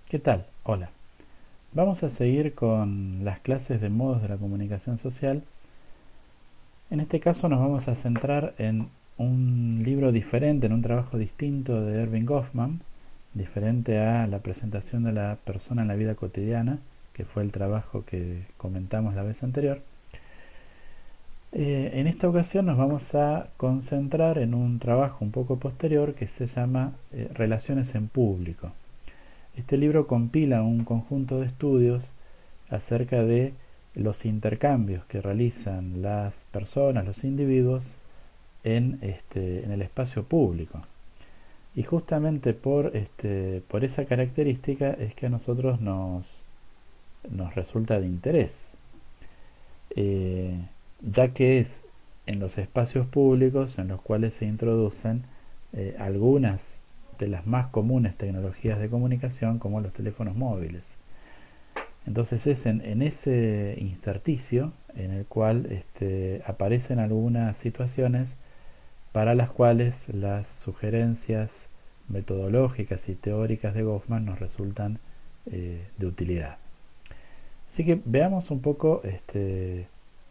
¿Qué tal? Hola. Vamos a seguir con las clases de modos de la comunicación social. En este caso nos vamos a centrar en un libro diferente, en un trabajo distinto de Erving Goffman, diferente a la presentación de la persona en la vida cotidiana, que fue el trabajo que comentamos la vez anterior. En esta ocasión nos vamos a concentrar en un trabajo un poco posterior que se llama Relaciones en Público. Este libro compila un conjunto de estudios acerca de los intercambios que realizan las personas, los individuos, en el espacio público. Y justamente por esa característica es que a nosotros nos resulta de interés, eh, ya que es en los espacios públicos en los cuales se introducen algunas de las más comunes tecnologías de comunicación como los teléfonos móviles. Entonces es en ese intersticio en el cual aparecen algunas situaciones para las cuales las sugerencias metodológicas y teóricas de Goffman nos resultan de utilidad. Así que veamos un poco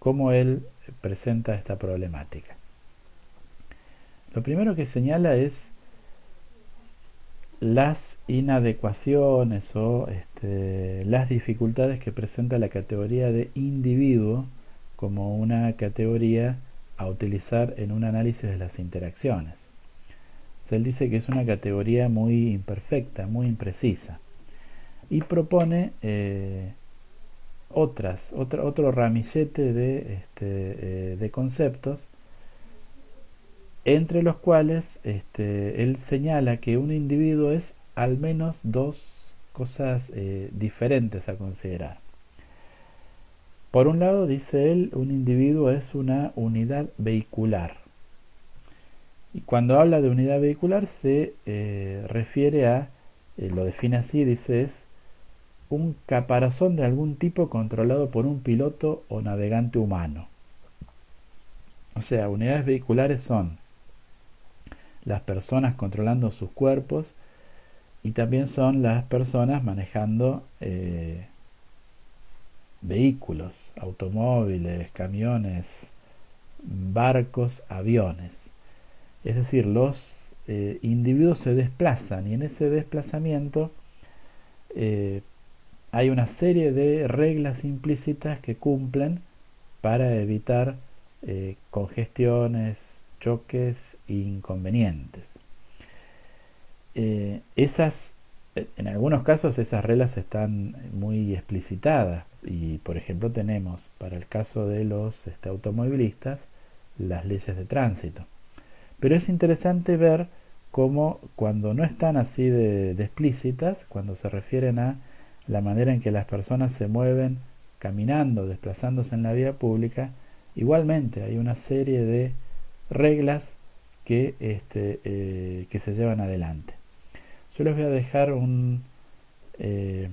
cómo él presenta esta problemática. Lo primero que señala es las inadecuaciones o las dificultades que presenta la categoría de individuo como una categoría a utilizar en un análisis de las interacciones. O sea, él dice que es una categoría muy imperfecta, muy imprecisa y propone otro ramillete de conceptos entre los cuales él señala que un individuo es al menos dos cosas diferentes a considerar. Por un lado, dice él, un individuo es una unidad vehicular. Y cuando habla de unidad vehicular se refiere a, lo define así, dice, es un caparazón de algún tipo controlado por un piloto o navegante humano. O sea, unidades vehiculares son las personas controlando sus cuerpos y también son las personas manejando vehículos, automóviles, camiones, barcos, aviones. Es decir, los individuos se desplazan y en ese desplazamiento eh, hay una serie de reglas implícitas que cumplen para evitar congestiones, choques e inconvenientes. Esas, en algunos casos esas reglas están muy explicitadas y por ejemplo tenemos para el caso de los automovilistas las leyes de tránsito. Pero es interesante ver cómo cuando no están así de explícitas, cuando se refieren a la manera en que las personas se mueven caminando, desplazándose en la vía pública, igualmente hay una serie de reglas que se llevan adelante. Yo les voy a dejar un eh,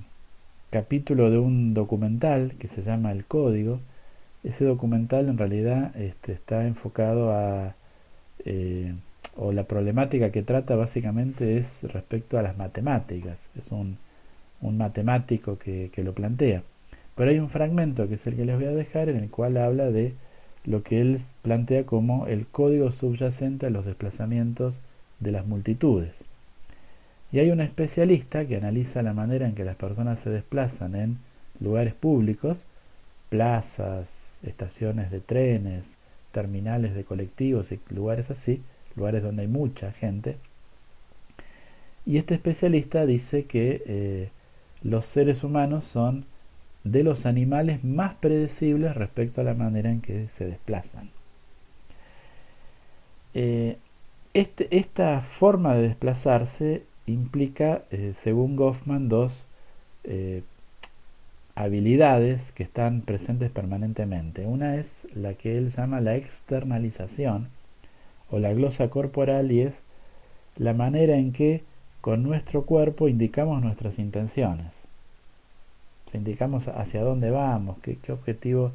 capítulo de un documental que se llama El Código. Ese documental en realidad está enfocado a, eh, o la problemática que trata básicamente es respecto a las matemáticas. Es un matemático que lo plantea. Pero hay un fragmento que es el que les voy a dejar en el cual habla de lo que él plantea como el código subyacente a los desplazamientos de las multitudes. Y hay un especialista que analiza la manera en que las personas se desplazan en lugares públicos, plazas, estaciones de trenes, terminales de colectivos y lugares así, lugares donde hay mucha gente. Y este especialista dice que los seres humanos son de los animales más predecibles respecto a la manera en que se desplazan. Eh, esta forma de desplazarse implica, según Goffman, dos eh, habilidades que están presentes permanentemente. Una es la que él llama la externalización o la glosa corporal y es la manera en que con nuestro cuerpo indicamos nuestras intenciones. O sea, indicamos hacia dónde vamos, qué objetivo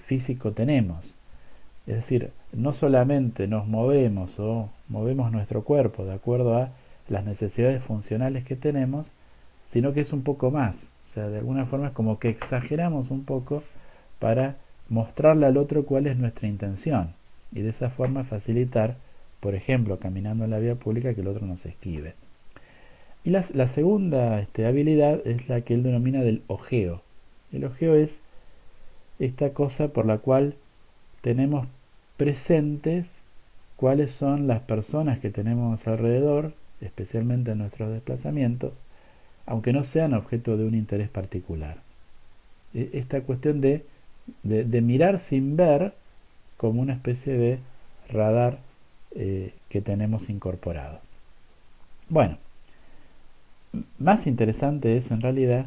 físico tenemos. Es decir, no solamente nos movemos o movemos nuestro cuerpo de acuerdo a las necesidades funcionales que tenemos, sino que es un poco más. O sea, de alguna forma es como que exageramos un poco para mostrarle al otro cuál es nuestra intención y de esa forma facilitar, por ejemplo, caminando en la vía pública, que el otro nos esquive. Y la segunda habilidad es la que él denomina del ojeo. El ojeo es esta cosa por la cual tenemos presentes cuáles son las personas que tenemos alrededor, especialmente en nuestros desplazamientos, aunque no sean objeto de un interés particular. Esta cuestión de mirar sin ver como una especie de radar que tenemos incorporado. Bueno, más interesante es en realidad,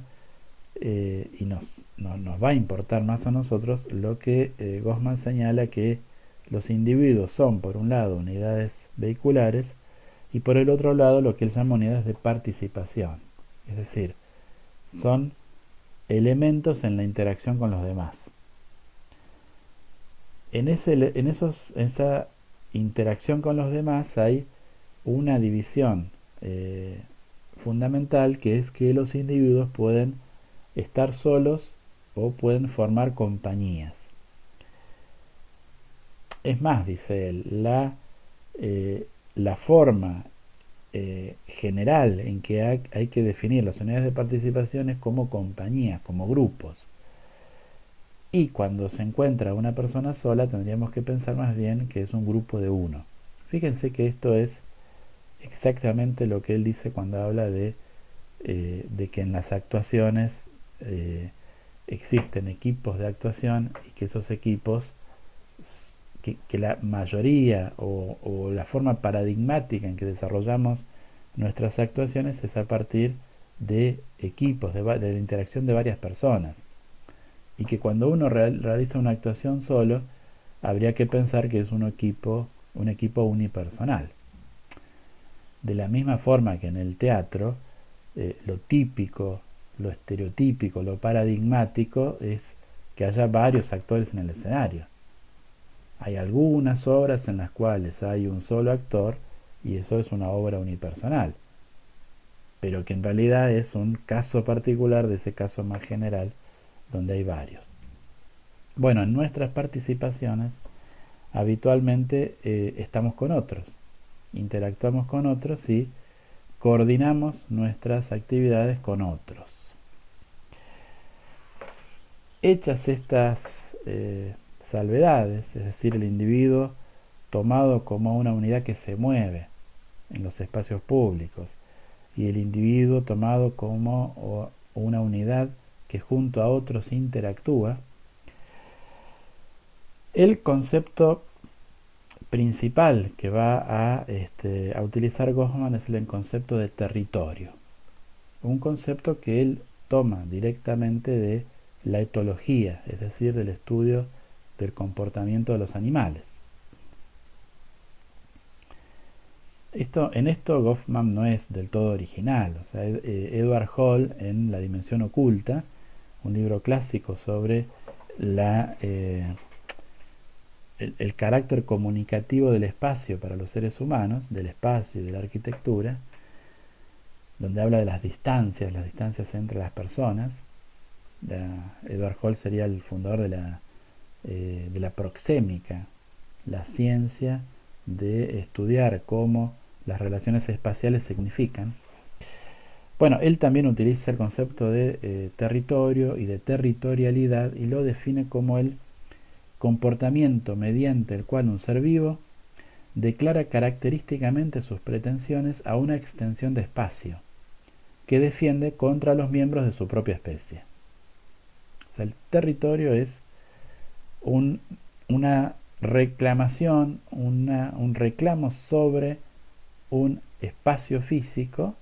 y nos va a importar más a nosotros, lo que Goffman señala que los individuos son, por un lado, unidades vehiculares y por el otro lado lo que él llama unidades de participación. Es decir, son elementos en la interacción con los demás. En esa interacción con los demás hay una división fundamental, que es que los individuos pueden estar solos o pueden formar compañías. Es más, dice él, la forma general en que hay que definir las unidades de participación es como compañías, como grupos. Y cuando se encuentra una persona sola, tendríamos que pensar más bien que es un grupo de uno. Fíjense que esto es exactamente lo que él dice cuando habla de que en las actuaciones existen equipos de actuación y que esos equipos, que la mayoría o la forma paradigmática en que desarrollamos nuestras actuaciones es a partir de equipos, de la interacción de varias personas. Y que cuando uno realiza una actuación solo, habría que pensar que es un equipo unipersonal. De la misma forma que en el teatro, lo típico, lo estereotípico, lo paradigmático es que haya varios actores en el escenario. Hay algunas obras en las cuales hay un solo actor y eso es una obra unipersonal, pero que en realidad es un caso particular de ese caso más general donde hay varios. Bueno, en nuestras participaciones habitualmente estamos con otros, interactuamos con otros y coordinamos nuestras actividades con otros. Hechas estas salvedades, es decir, el individuo tomado como una unidad que se mueve en los espacios públicos y el individuo tomado como una unidad que junto a otros interactúa, el concepto principal que va a utilizar Goffman es el concepto de territorio, un concepto que él toma directamente de la etología, es decir, del estudio del comportamiento de los animales. En esto Goffman no es del todo original. O sea, Edward Hall, en La dimensión oculta, un libro clásico sobre el carácter comunicativo del espacio para los seres humanos, del espacio y de la arquitectura, donde habla de las distancias entre las personas. Edward Hall sería el fundador de la proxémica, la ciencia de estudiar cómo las relaciones espaciales significan. Bueno, él también utiliza el concepto de territorio y de territorialidad y lo define como el comportamiento mediante el cual un ser vivo declara característicamente sus pretensiones a una extensión de espacio que defiende contra los miembros de su propia especie. O sea, el territorio es una reclamación, un reclamo sobre un espacio físico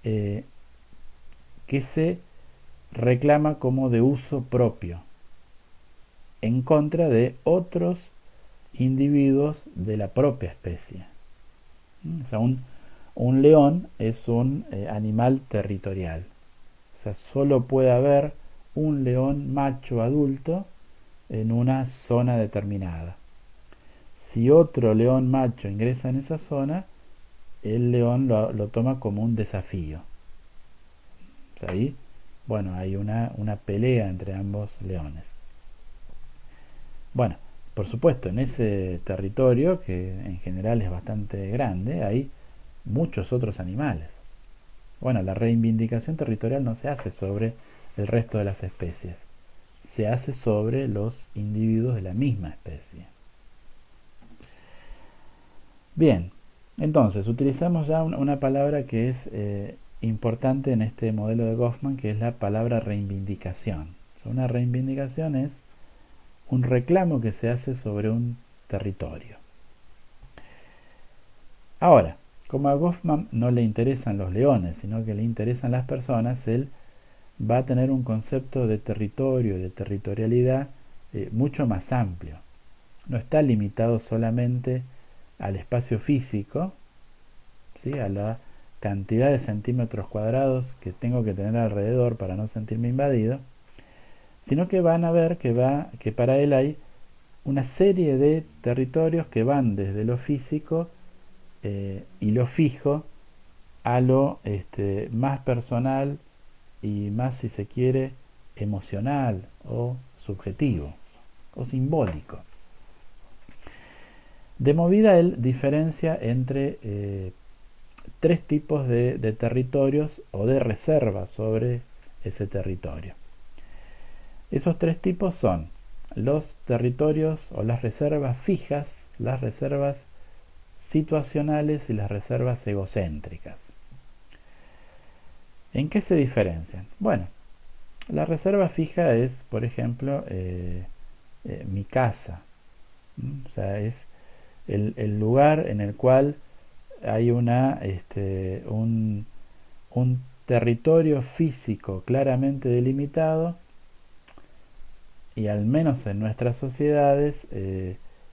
que se reclama como de uso propio, en contra de otros individuos de la propia especie. O sea, un león es un animal territorial. O sea, solo puede haber un león macho adulto en una zona determinada. Si otro león macho ingresa en esa zona, el león lo toma como un desafío. O sea, ahí, bueno, hay una pelea entre ambos leones. Bueno, por supuesto, en ese territorio, que en general es bastante grande, hay muchos otros animales. Bueno, la reivindicación territorial no se hace sobre el resto de las especies, se hace sobre los individuos de la misma especie. Bien, entonces utilizamos ya una palabra que es importante en este modelo de Goffman, que es la palabra reivindicación. O sea, una reivindicación es un reclamo que se hace sobre un territorio. Ahora, como a Goffman no le interesan los leones, sino que le interesan las personas, él va a tener un concepto de territorio, de territorialidad mucho más amplio. No está limitado solamente al espacio físico, ¿sí? A la cantidad de centímetros cuadrados que tengo que tener alrededor para no sentirme invadido, sino que van a ver que para él hay una serie de territorios que van desde lo físico y lo fijo a lo más personal y más, si se quiere, emocional o subjetivo o simbólico. De movida él diferencia entre tres tipos de territorios o de reservas sobre ese territorio. Esos tres tipos son los territorios o las reservas fijas, las reservas situacionales y las reservas egocéntricas. ¿En qué se diferencian? Bueno, la reserva fija es, por ejemplo, mi casa. O sea, es el lugar en el cual hay un territorio físico claramente delimitado y al menos en nuestras sociedades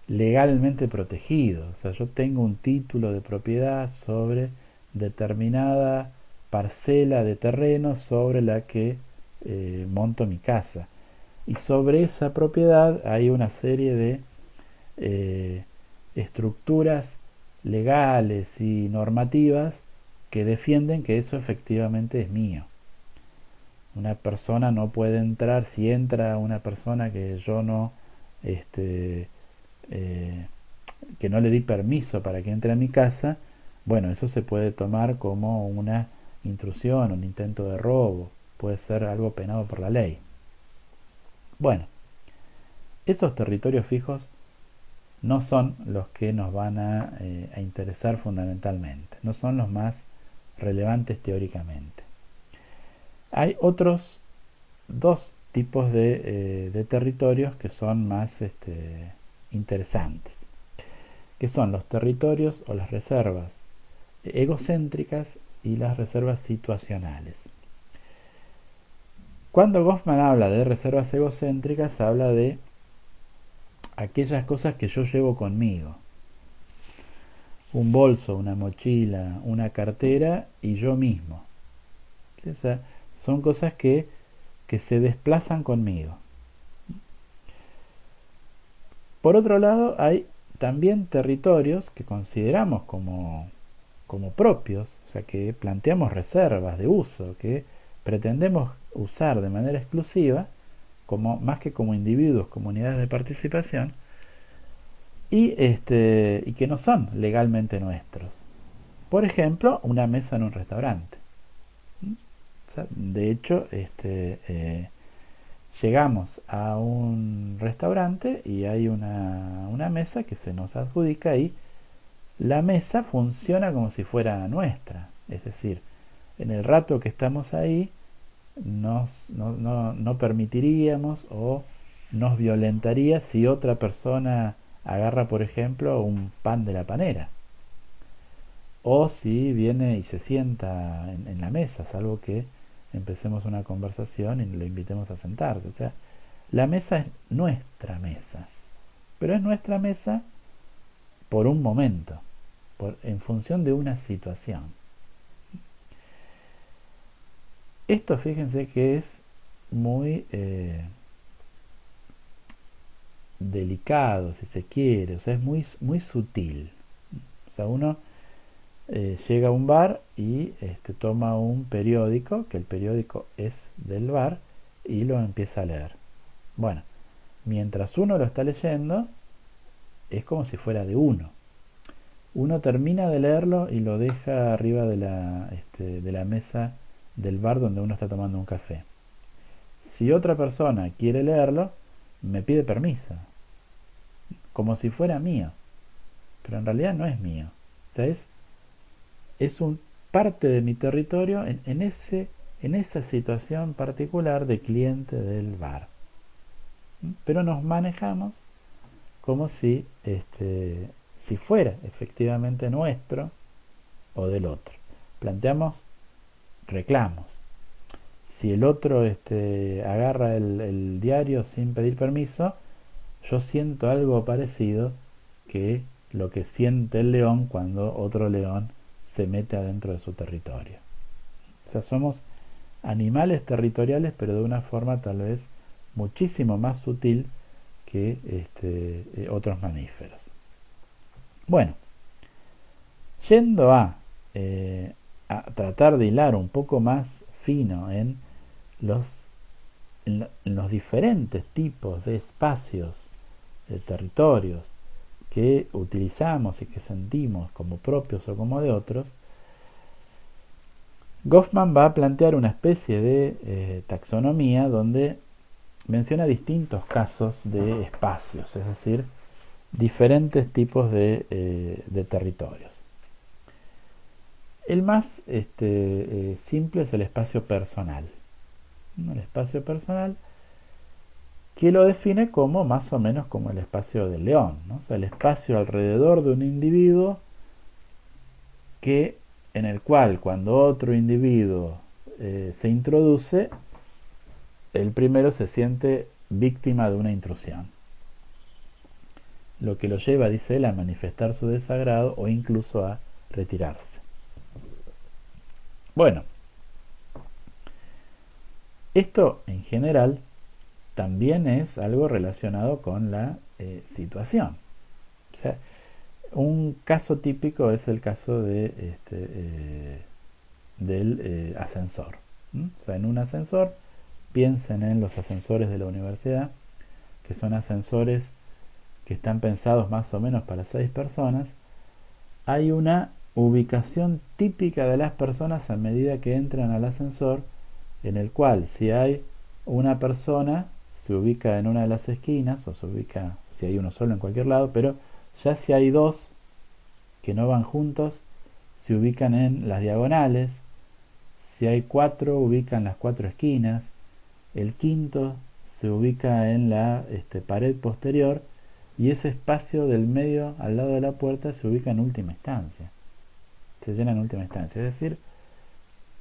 legalmente protegido. O sea, yo tengo un título de propiedad sobre determinada parcela de terreno sobre la que monto mi casa. Y sobre esa propiedad hay una serie de eh, estructuras legales y normativas que defienden que eso efectivamente es mío. Una persona no puede entrar, si entra una persona que yo no, este, eh, que no le di permiso para que entre a mi casa, bueno, eso se puede tomar como una intrusión, un intento de robo, puede ser algo penado por la ley. Bueno, esos territorios fijos no son los que nos van a interesar fundamentalmente, no son los más relevantes teóricamente. Hay otros dos tipos de territorios que son más interesantes, que son los territorios o las reservas egocéntricas y las reservas situacionales. Cuando Goffman habla de reservas egocéntricas, habla de aquellas cosas que yo llevo conmigo. Un bolso, una mochila, una cartera y yo mismo. ¿Sí? O sea, son cosas que se desplazan conmigo. Por otro lado, hay también territorios que consideramos como propios, o sea, que planteamos reservas de uso, que pretendemos usar de manera exclusiva, como, más que como individuos, como unidades de participación, y que no son legalmente nuestros. Por ejemplo, una mesa en un restaurante. O sea, de hecho, llegamos a un restaurante y hay una mesa que se nos adjudica y la mesa funciona como si fuera nuestra. Es decir, en el rato que estamos ahí, no permitiríamos o nos violentaría si otra persona agarra, por ejemplo, un pan de la panera. O si viene y se sienta en la mesa, salvo que empecemos una conversación y lo invitemos a sentarse. O sea, la mesa es nuestra mesa, pero es nuestra mesa por un momento, en función de una situación. Esto fíjense que es muy delicado, si se quiere, o sea, es muy, muy sutil. O sea, uno llega a un bar y toma un periódico, que el periódico es del bar, y lo empieza a leer. Bueno, mientras uno lo está leyendo, es como si fuera de uno. Uno termina de leerlo y lo deja arriba de la mesa del bar donde uno está tomando un café. Si otra persona quiere leerlo, me pide permiso, como si fuera mío, pero en realidad no es mío. O sea, es un parte de mi territorio en esa situación particular de cliente del bar. Pero nos manejamos como si fuera efectivamente nuestro o del otro. Planteamos reclamos. Si el otro agarra el diario sin pedir permiso, yo siento algo parecido que lo que siente el león cuando otro león se mete adentro de su territorio. O sea, somos animales territoriales, pero de una forma tal vez muchísimo más sutil que otros mamíferos. Bueno, yendo a tratar de hilar un poco más fino los, en los diferentes tipos de espacios, de territorios que utilizamos y que sentimos como propios o como de otros, Goffman va a plantear una especie de taxonomía donde menciona distintos casos de espacios, es decir, diferentes tipos de territorios. El más simple es el espacio personal. ¿No? El espacio personal que lo define como más o menos como el espacio del león, ¿no? O sea, el espacio alrededor de un individuo en el cual cuando otro individuo se introduce, el primero se siente víctima de una intrusión, lo que lo lleva, dice él, a manifestar su desagrado o incluso a retirarse. Bueno, esto en general también es algo relacionado con la situación. O sea, un caso típico es el caso del ascensor. O sea, en un ascensor, piensen en los ascensores de la universidad, que son ascensores que están pensados más o menos para 6 personas. Hay una ubicación típica de las personas a medida que entran al ascensor, en el cual si hay una persona se ubica en una de las esquinas, o se ubica, si hay uno solo, en cualquier lado, pero ya si hay dos que no van juntos, se ubican en las diagonales. Si hay 4, ubican las 4 esquinas. El quinto se ubica en la pared posterior, y ese espacio del medio al lado de la puerta se ubica en última instancia. Se llena en última instancia. Es decir,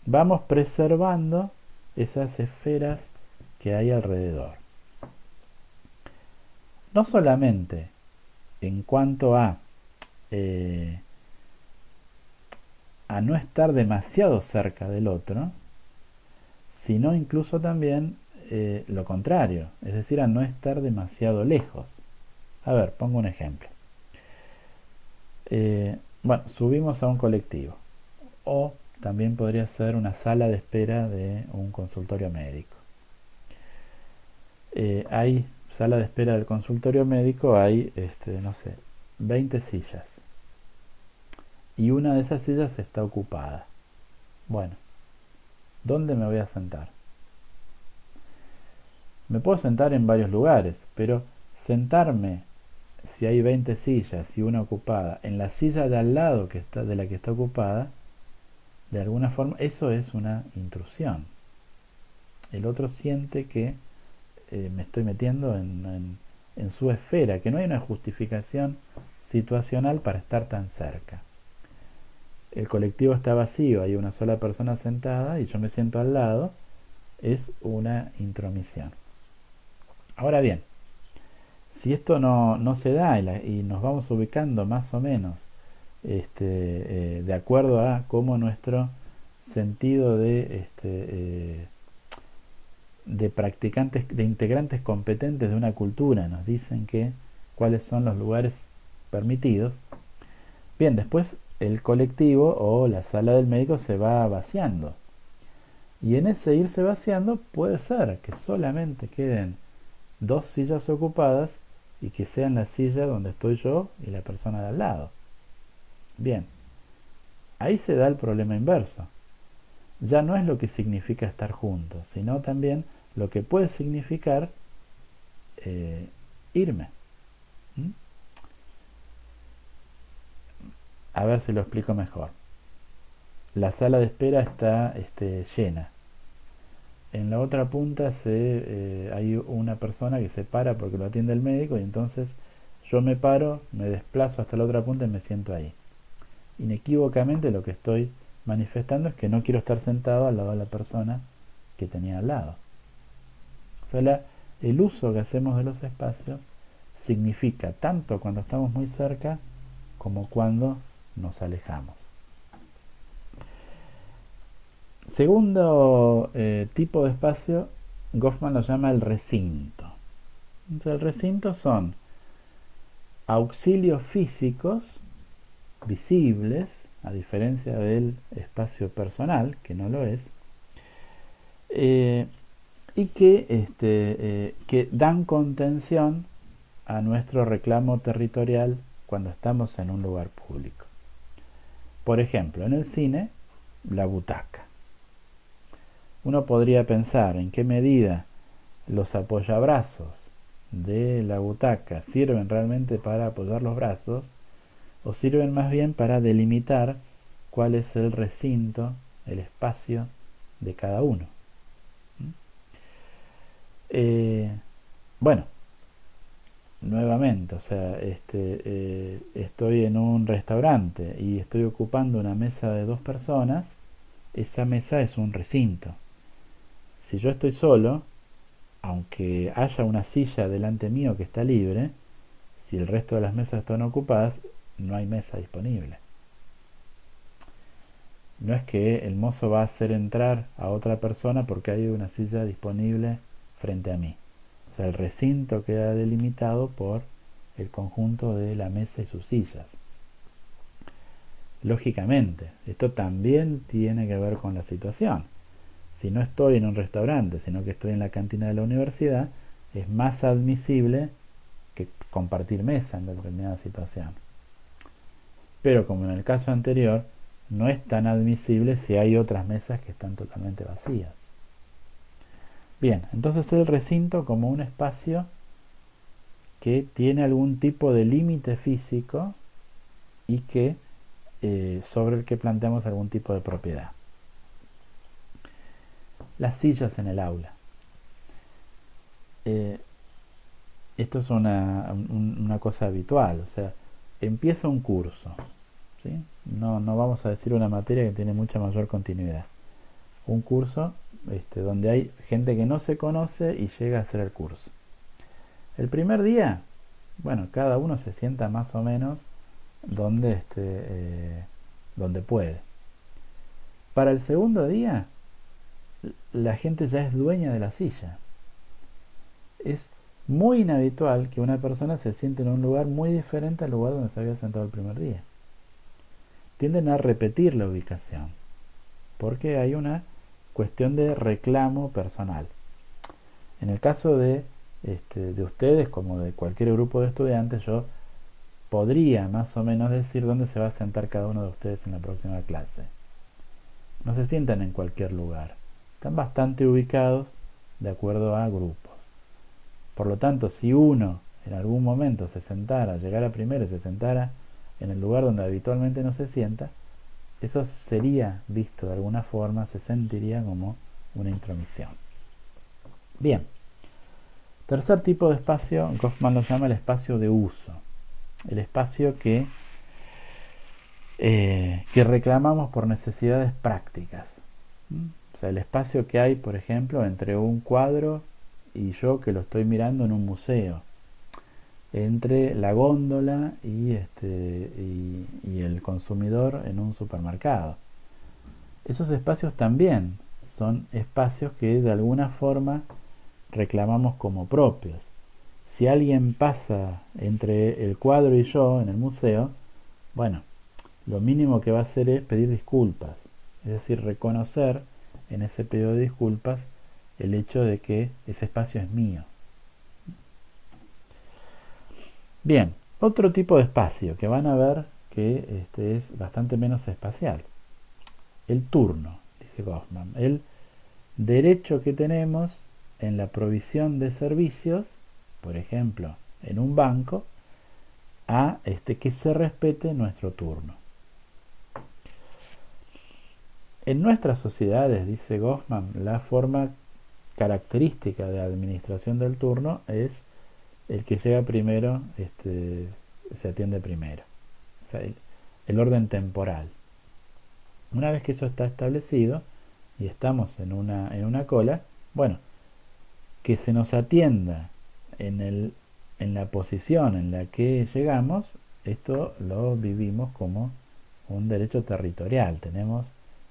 vamos preservando esas esferas que hay alrededor. No solamente en cuanto a no estar demasiado cerca del otro, sino incluso también lo contrario, es decir, a no estar demasiado lejos. A ver, pongo un ejemplo. Bueno, subimos a un colectivo, o también podría ser una sala de espera de un consultorio médico. Hay sala de espera del consultorio médico, hay, no sé, 20 sillas. Y una de esas sillas está ocupada. Bueno, ¿dónde me voy a sentar? Me puedo sentar en varios lugares, pero sentarme, si hay 20 sillas y una ocupada, en la silla de al lado de la que está ocupada, de alguna forma, eso es una intrusión. El otro siente que me estoy metiendo en su esfera, que no hay una justificación situacional para estar tan cerca. El colectivo está vacío, hay una sola persona sentada y yo me siento al lado, es una intromisión. Ahora bien, si esto no se da y nos vamos ubicando más o menos de acuerdo a cómo nuestro sentido de practicantes, de integrantes competentes de una cultura nos dicen cuáles son los lugares permitidos. Bien, después el colectivo o la sala del médico se va vaciando. Y en ese irse vaciando puede ser que solamente queden 2 sillas ocupadas y que sean la silla donde estoy yo y la persona de al lado. Bien, ahí se da el problema inverso. Ya no es lo que significa estar juntos, sino también lo que puede significar eh, irme. ¿Mm? A ver si lo explico mejor. La sala de espera está llena. En la otra punta hay una persona que se para porque lo atiende el médico y entonces yo me paro, me desplazo hasta la otra punta y me siento ahí. Inequívocamente lo que estoy manifestando es que no quiero estar sentado al lado de la persona que tenía al lado. O sea, el uso que hacemos de los espacios significa tanto cuando estamos muy cerca como cuando nos alejamos. Segundo tipo de espacio, Goffman lo llama el recinto. Entonces, el recinto son auxilios físicos visibles, a diferencia del espacio personal, que no lo es, eh, y que dan contención a nuestro reclamo territorial cuando estamos en un lugar público. Por ejemplo, en el cine, la butaca. Uno podría pensar en qué medida los apoyabrazos de la butaca sirven realmente para apoyar los brazos o sirven más bien para delimitar cuál es el recinto, el espacio de cada uno. Bueno, nuevamente, o sea, estoy en un restaurante y estoy ocupando una mesa de 2 personas, esa mesa es un recinto. Si yo estoy solo, aunque haya una silla delante mío que está libre, si el resto de las mesas están ocupadas, no hay mesa disponible. No es que el mozo va a hacer entrar a otra persona porque hay una silla disponible frente a mí. O sea, el recinto queda delimitado por el conjunto de la mesa y sus sillas. Lógicamente, esto también tiene que ver con la situación. Si no estoy en un restaurante, sino que estoy en la cantina de la universidad, es más admisible que compartir mesa en determinada situación. Pero como en el caso anterior, no es tan admisible si hay otras mesas que están totalmente vacías. Bien, entonces el recinto como un espacio que tiene algún tipo de límite físico y que sobre el que planteamos algún tipo de propiedad. Las sillas en el aula. Esto es una cosa habitual, o sea, empieza un curso, ¿sí? No vamos a decir una materia que tiene mucha mayor continuidad. Un curso donde hay gente que no se conoce y llega a hacer el curso. El primer día, bueno, cada uno se sienta más o menos donde puede. Para el segundo día, la gente ya es dueña de la silla. Es muy inhabitual que una persona se siente en un lugar muy diferente al lugar donde se había sentado el primer día. Tienden a repetir la ubicación, porque hay una cuestión de reclamo personal. En el caso de ustedes, como de cualquier grupo de estudiantes, yo podría más o menos decir dónde se va a sentar cada uno de ustedes en la próxima clase. No se sientan en cualquier lugar, están bastante ubicados de acuerdo a grupos. Por lo tanto, si uno en algún momento llegara primero y se sentara en el lugar donde habitualmente no se sienta, eso sería visto de alguna forma, se sentiría como una intromisión. Bien, tercer tipo de espacio, Goffman lo llama el espacio de uso, el espacio que reclamamos por necesidades prácticas. O sea, el espacio que hay, por ejemplo, entre un cuadro y yo que lo estoy mirando en un museo, entre la góndola y el consumidor en un supermercado. Esos espacios también son espacios que de alguna forma reclamamos como propios. Si alguien pasa entre el cuadro y yo en el museo, bueno, lo mínimo que va a hacer es pedir disculpas, es decir, reconocer en ese pedido de disculpas el hecho de que ese espacio es mío. Bien, otro tipo de espacio que van a ver que es bastante menos espacial, el turno, dice Goffman, el derecho que tenemos en la provisión de servicios, por ejemplo, en un banco, a que se respete nuestro turno. En nuestras sociedades, dice Goffman, la forma característica de administración del turno es el que llega primero, se atiende primero. O sea, el orden temporal. Una vez que eso está establecido y estamos en una cola, bueno, que se nos atienda en la posición en la que llegamos, esto lo vivimos como un derecho territorial. Tenemos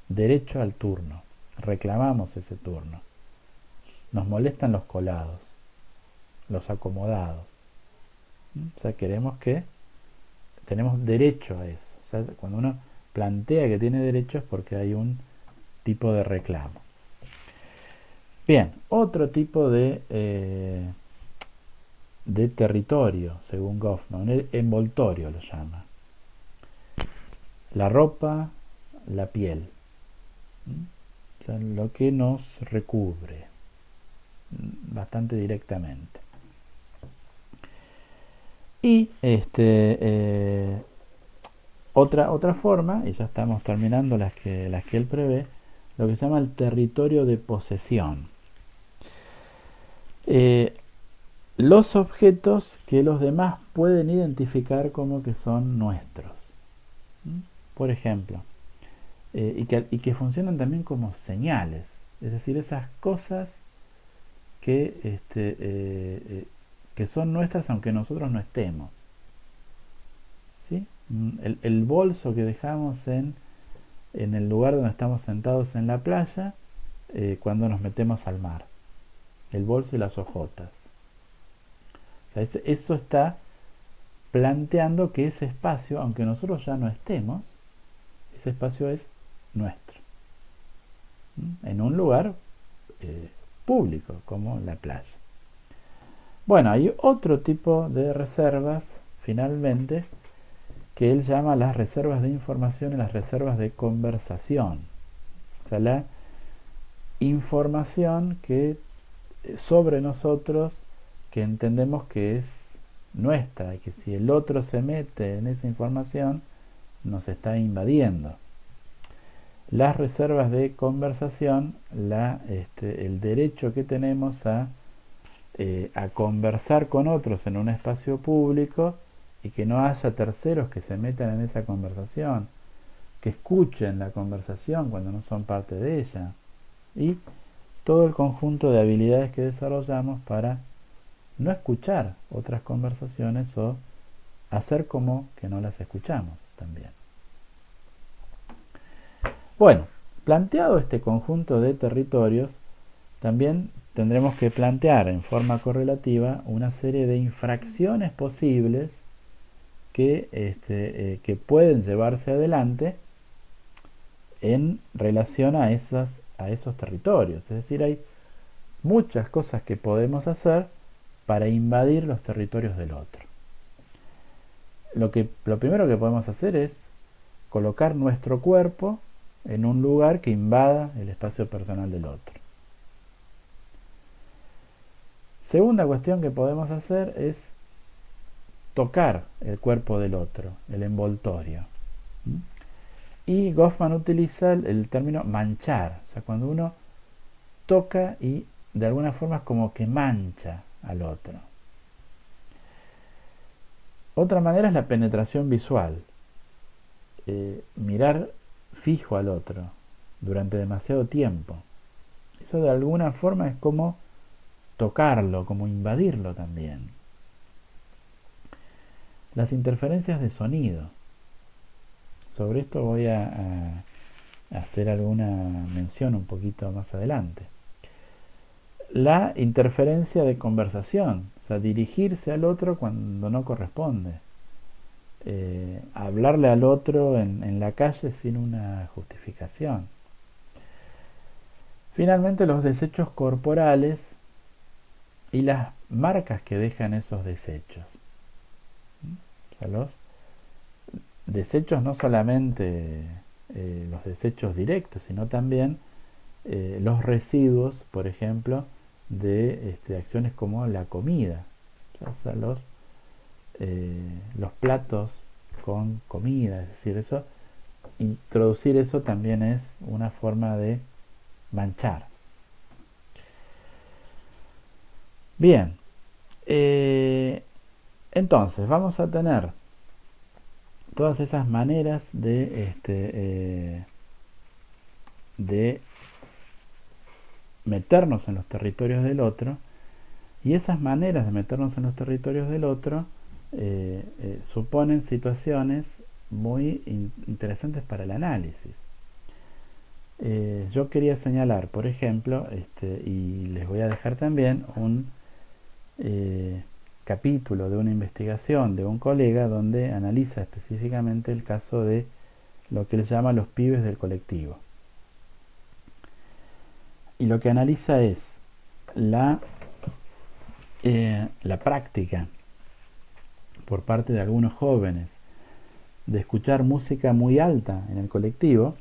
derecho al turno, reclamamos ese turno. Nos molestan los colados, los acomodados. O sea, tenemos derecho a eso. O sea, cuando uno plantea que tiene derecho es porque hay un tipo de reclamo. Bien, otro tipo de territorio, según Goffman, el envoltorio lo llama. La ropa, la piel. O sea, lo que nos recubre bastante directamente. Y otra forma, y ya estamos terminando las que él prevé, lo que se llama el territorio de posesión. Los objetos que los demás pueden identificar como que son nuestros. Por ejemplo, y que funcionan también como señales, es decir, esas cosas que son nuestras aunque nosotros no estemos. ¿Sí? El bolso que dejamos en el lugar donde estamos sentados en la playa cuando nos metemos al mar. El bolso y las hojotas. O sea, eso está planteando que ese espacio, aunque nosotros ya no estemos, ese espacio es nuestro. En un lugar público como la playa. Bueno, hay otro tipo de reservas, finalmente, que él llama las reservas de información y las reservas de conversación. O sea, la información que sobre nosotros que entendemos que es nuestra y que si el otro se mete en esa información nos está invadiendo. Las reservas de conversación, el derecho que tenemos a conversar con otros en un espacio público y que no haya terceros que se metan en esa conversación, que escuchen la conversación cuando no son parte de ella, y todo el conjunto de habilidades que desarrollamos para no escuchar otras conversaciones o hacer como que no las escuchamos también. Bueno, planteado este conjunto de territorios, también tendremos que plantear en forma correlativa una serie de infracciones posibles que pueden llevarse adelante en relación a esos territorios. Es decir, hay muchas cosas que podemos hacer para invadir los territorios del otro. Lo primero que podemos hacer es colocar nuestro cuerpo en un lugar que invada el espacio personal del otro. Segunda cuestión que podemos hacer es tocar el cuerpo del otro, el envoltorio. Y Goffman utiliza el término manchar, o sea, cuando uno toca y de alguna forma es como que mancha al otro. Otra manera es la penetración visual, mirar fijo al otro durante demasiado tiempo. Eso de alguna forma es como tocarlo, como invadirlo también. Las interferencias de sonido. Sobre esto voy a hacer alguna mención un poquito más adelante. La interferencia de conversación, o sea, dirigirse al otro cuando no corresponde. hablarle al otro en la calle sin una justificación. Finalmente, los desechos corporales y las marcas que dejan esos desechos. O sea, los desechos no solamente los desechos directos, sino también los residuos, por ejemplo, de acciones como la comida. O sea, los platos con comida, es decir, eso, introducir eso también es una forma de manchar. Bien, eh, entonces vamos a tener todas esas maneras de meternos en los territorios del otro, y esas maneras de meternos en los territorios del otro suponen situaciones muy interesantes para el análisis. Yo quería señalar, por ejemplo, y les voy a dejar también un capítulo de una investigación de un colega donde analiza específicamente el caso de lo que él llama los pibes del colectivo. Y lo que analiza es la práctica por parte de algunos jóvenes de escuchar música muy alta en el colectivo,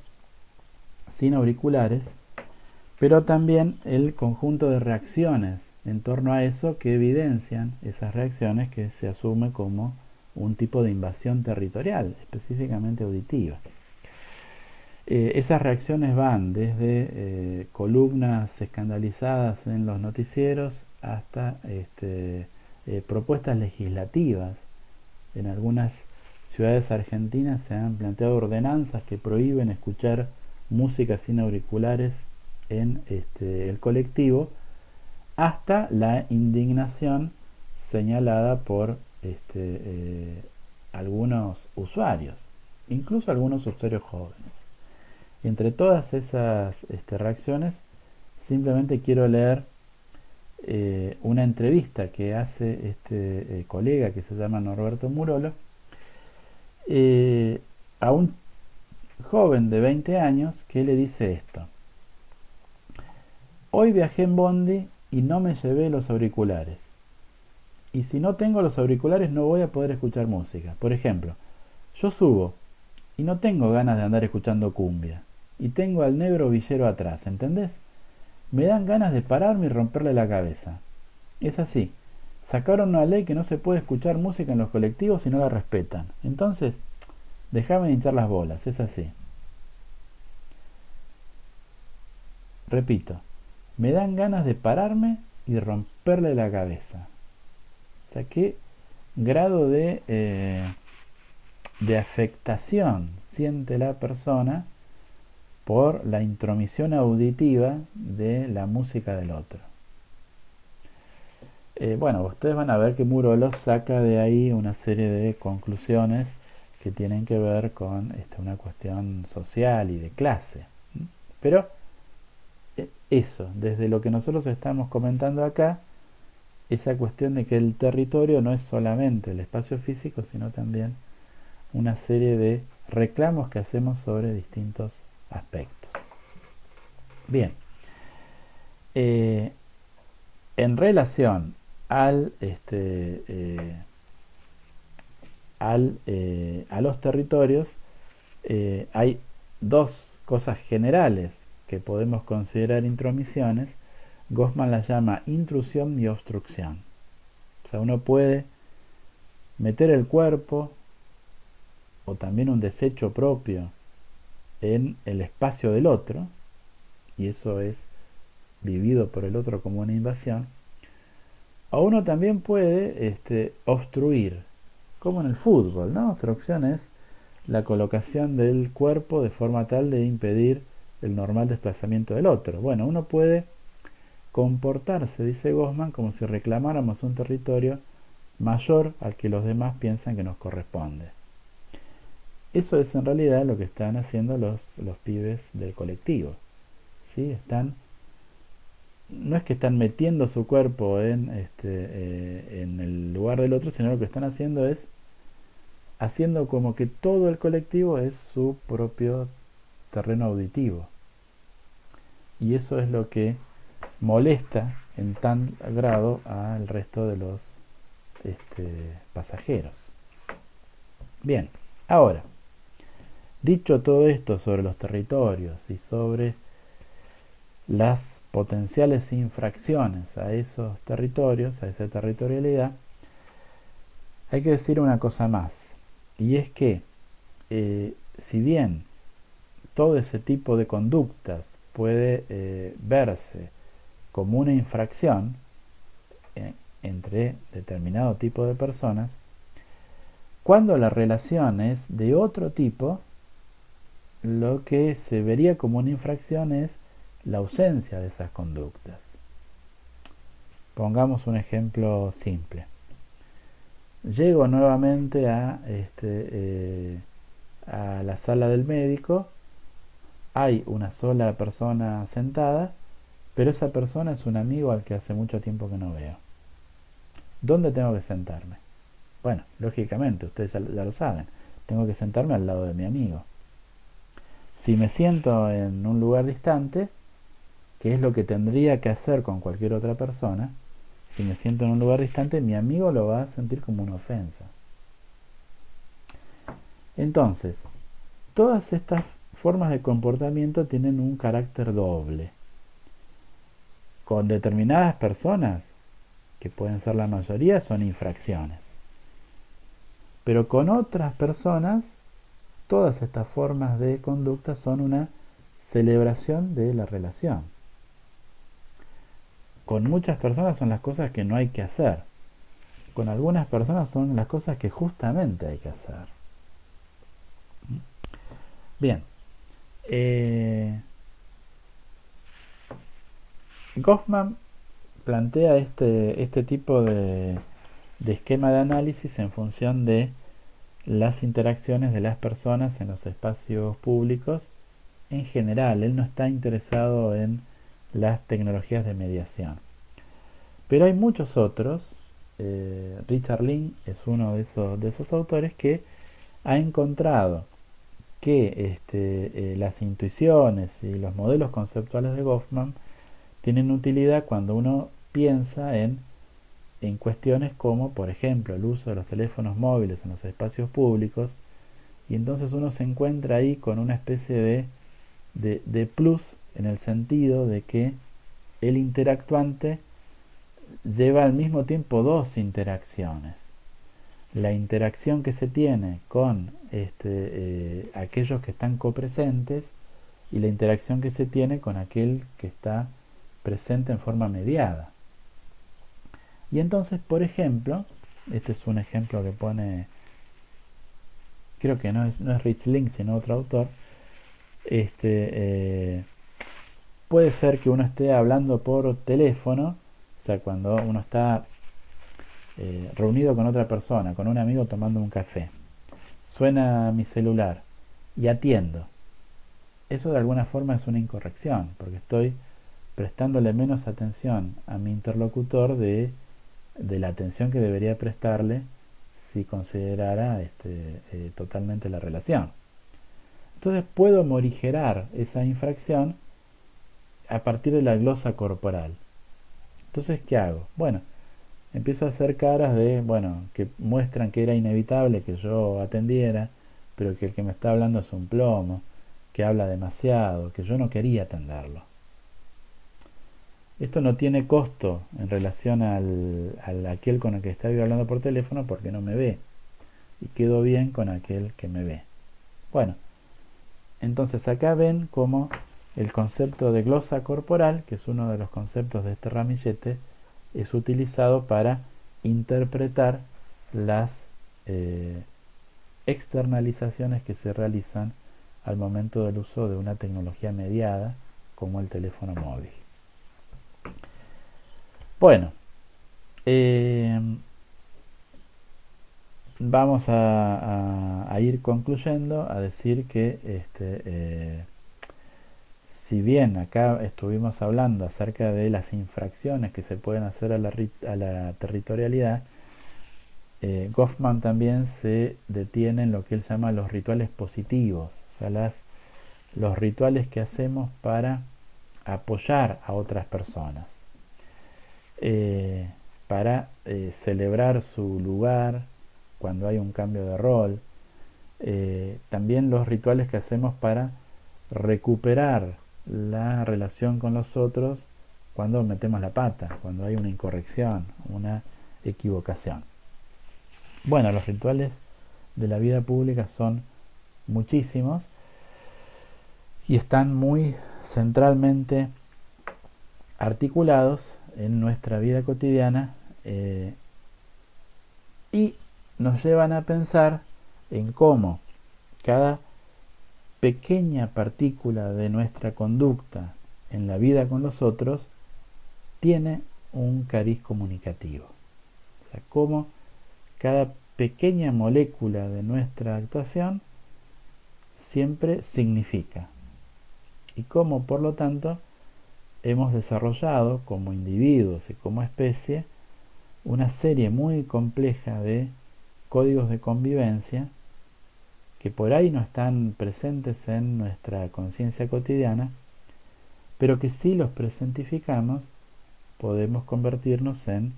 sin auriculares, pero también el conjunto de reacciones en torno a eso que evidencian esas reacciones que se asume como un tipo de invasión territorial, específicamente auditiva. Esas reacciones van desde columnas escandalizadas en los noticieros hasta propuestas legislativas. En algunas ciudades argentinas se han planteado ordenanzas que prohíben escuchar música sin auriculares en el colectivo, hasta la indignación señalada por algunos usuarios, incluso algunos usuarios jóvenes. Entre todas esas reacciones, simplemente quiero leer una entrevista que hace este colega que se llama Norberto Murolo a un joven de 20 años que le dice esto: hoy viajé en Bondi y no me llevé los auriculares. Y si no tengo los auriculares no voy a poder escuchar música. Por ejemplo, yo subo y no tengo ganas de andar escuchando cumbia. Y tengo al negro villero atrás, ¿entendés? Me dan ganas de pararme y romperle la cabeza. Es así. Sacaron una ley que no se puede escuchar música en los colectivos si no la respetan. Entonces, déjame de hinchar las bolas, es así. Repito, me dan ganas de pararme y romperle la cabeza. O sea, qué grado de afectación siente la persona por la intromisión auditiva de la música del otro. Bueno, ustedes van a ver que Murolo saca de ahí una serie de conclusiones que tienen que ver con una cuestión social y de clase. Pero eso, desde lo que nosotros estamos comentando acá, esa cuestión de que el territorio no es solamente el espacio físico, sino también una serie de reclamos que hacemos sobre distintos aspectos. Bien, en relación al, a los territorios, hay dos cosas generales que podemos considerar intromisiones. Goffman las llama intrusión y obstrucción. O sea, uno puede meter el cuerpo o también un desecho propio en el espacio del otro, y eso es vivido por el otro como una invasión, o uno también puede obstruir, como en el fútbol, ¿no? Obstrucción es la colocación del cuerpo de forma tal de impedir el normal desplazamiento del otro. Bueno, uno puede comportarse, dice Goffman, como si reclamáramos un territorio mayor al que los demás piensan que nos corresponde. Eso es en realidad lo que están haciendo los pibes del colectivo. ¿Sí? No es que están metiendo su cuerpo en el lugar del otro, sino lo que están haciendo es haciendo como que todo el colectivo es su propio terreno auditivo. Y eso es lo que molesta en tal grado al resto de los pasajeros. Bien, ahora, dicho todo esto sobre los territorios y sobre las potenciales infracciones a esos territorios, a esa territorialidad, hay que decir una cosa más, y es que si bien todo ese tipo de conductas puede verse como una infracción entre determinado tipo de personas, cuando la relación es de otro tipo, lo que se vería como una infracción es la ausencia de esas conductas. Pongamos un ejemplo simple. Llego nuevamente a la sala del médico, hay una sola persona sentada, pero esa persona es un amigo al que hace mucho tiempo que no veo. ¿Dónde tengo que sentarme? Bueno, lógicamente, ustedes ya lo saben, tengo que sentarme al lado de mi amigo. Si me siento en un lugar distante, que es lo que tendría que hacer con cualquier otra persona, si me siento en un lugar distante, mi amigo lo va a sentir como una ofensa. Entonces, todas estas formas de comportamiento tienen un carácter doble. Con determinadas personas, que pueden ser la mayoría, son infracciones. Pero con otras personas, todas estas formas de conducta son una celebración de la relación. Con muchas personas son las cosas que no hay que hacer. Con algunas personas son las cosas que justamente hay que hacer. Bien. Goffman plantea este tipo de esquema de análisis en función de las interacciones de las personas en los espacios públicos en general. Él no está interesado en las tecnologías de mediación. Pero hay muchos otros. Richard Lynn es uno de esos autores que ha encontrado que las intuiciones y los modelos conceptuales de Goffman tienen utilidad cuando uno piensa en cuestiones como, por ejemplo, el uso de los teléfonos móviles en los espacios públicos, y entonces uno se encuentra ahí con una especie de plus en el sentido de que el interactuante lleva al mismo tiempo dos interacciones. La interacción que se tiene con aquellos que están copresentes y la interacción que se tiene con aquel que está presente en forma mediada. Y entonces, por ejemplo, este es un ejemplo que pone, creo que no es Rich Link, sino otro autor, puede ser que uno esté hablando por teléfono, o sea, cuando uno está reunido con otra persona, con un amigo tomando un café, suena mi celular y atiendo. Eso de alguna forma es una incorrección, porque estoy prestándole menos atención a mi interlocutor de la atención que debería prestarle si considerara totalmente la relación. Entonces puedo morigerar esa infracción a partir de la glosa corporal. Entonces, ¿qué hago? Bueno, empiezo a hacer caras que muestran que era inevitable que yo atendiera, pero que el que me está hablando es un plomo, que habla demasiado, que yo no quería atenderlo. Esto no tiene costo en relación al aquel con el que estoy hablando por teléfono porque no me ve. Y quedo bien con aquel que me ve. Bueno, entonces acá ven cómo el concepto de glosa corporal, que es uno de los conceptos de este ramillete, es utilizado para interpretar las externalizaciones que se realizan al momento del uso de una tecnología mediada como el teléfono móvil. Bueno, vamos a ir concluyendo, a decir que si bien acá estuvimos hablando acerca de las infracciones que se pueden hacer a la territorialidad, Goffman también se detiene en lo que él llama los rituales positivos, o sea, los rituales que hacemos para apoyar a otras personas, eh, para celebrar su lugar cuando hay un cambio de rol, también los rituales que hacemos para recuperar la relación con los otros cuando metemos la pata, cuando hay una incorrección, una equivocación. Bueno, los rituales de la vida pública son muchísimos y están muy centralmente articulados en nuestra vida cotidiana, y nos llevan a pensar en cómo cada pequeña partícula de nuestra conducta en la vida con los otros tiene un cariz comunicativo. O sea, cómo cada pequeña molécula de nuestra actuación siempre significa. Y cómo, por lo tanto, hemos desarrollado como individuos y como especie una serie muy compleja de códigos de convivencia que por ahí no están presentes en nuestra conciencia cotidiana, pero que si los presentificamos podemos convertirnos en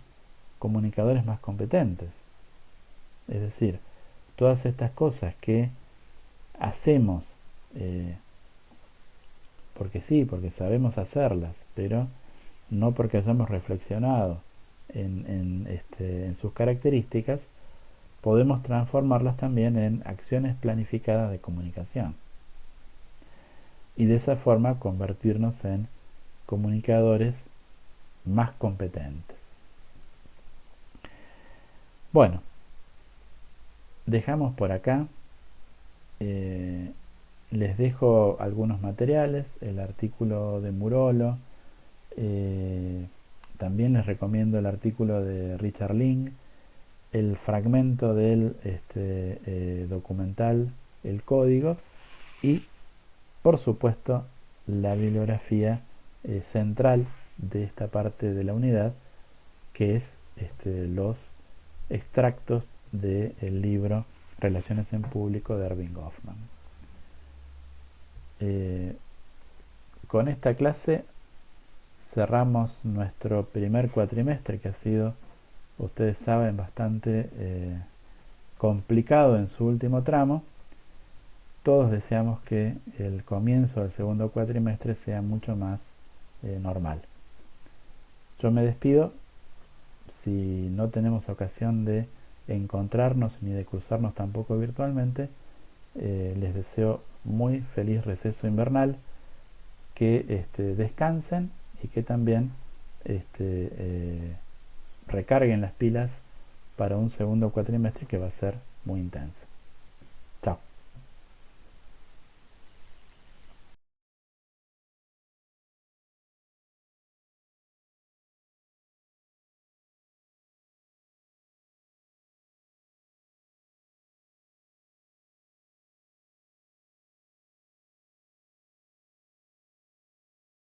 comunicadores más competentes. Es decir, todas estas cosas que hacemos porque sí, porque sabemos hacerlas, pero no porque hayamos reflexionado en sus características, podemos transformarlas también en acciones planificadas de comunicación. Y de esa forma convertirnos en comunicadores más competentes. Bueno, dejamos por acá. Les dejo algunos materiales, el artículo de Murolo, también les recomiendo el artículo de Richard Ling, el fragmento del documental El Código y, por supuesto, la bibliografía central de esta parte de la unidad, que es los extractos del libro Relaciones en Público de Erving Goffman. Con esta clase cerramos nuestro primer cuatrimestre, que ha sido, ustedes saben, bastante complicado en su último tramo. Todos deseamos que el comienzo del segundo cuatrimestre sea mucho más normal. Yo me despido. Si no tenemos ocasión de encontrarnos ni de cruzarnos tampoco virtualmente, les deseo muy feliz receso invernal, que descansen y que también recarguen las pilas para un segundo cuatrimestre que va a ser muy intenso.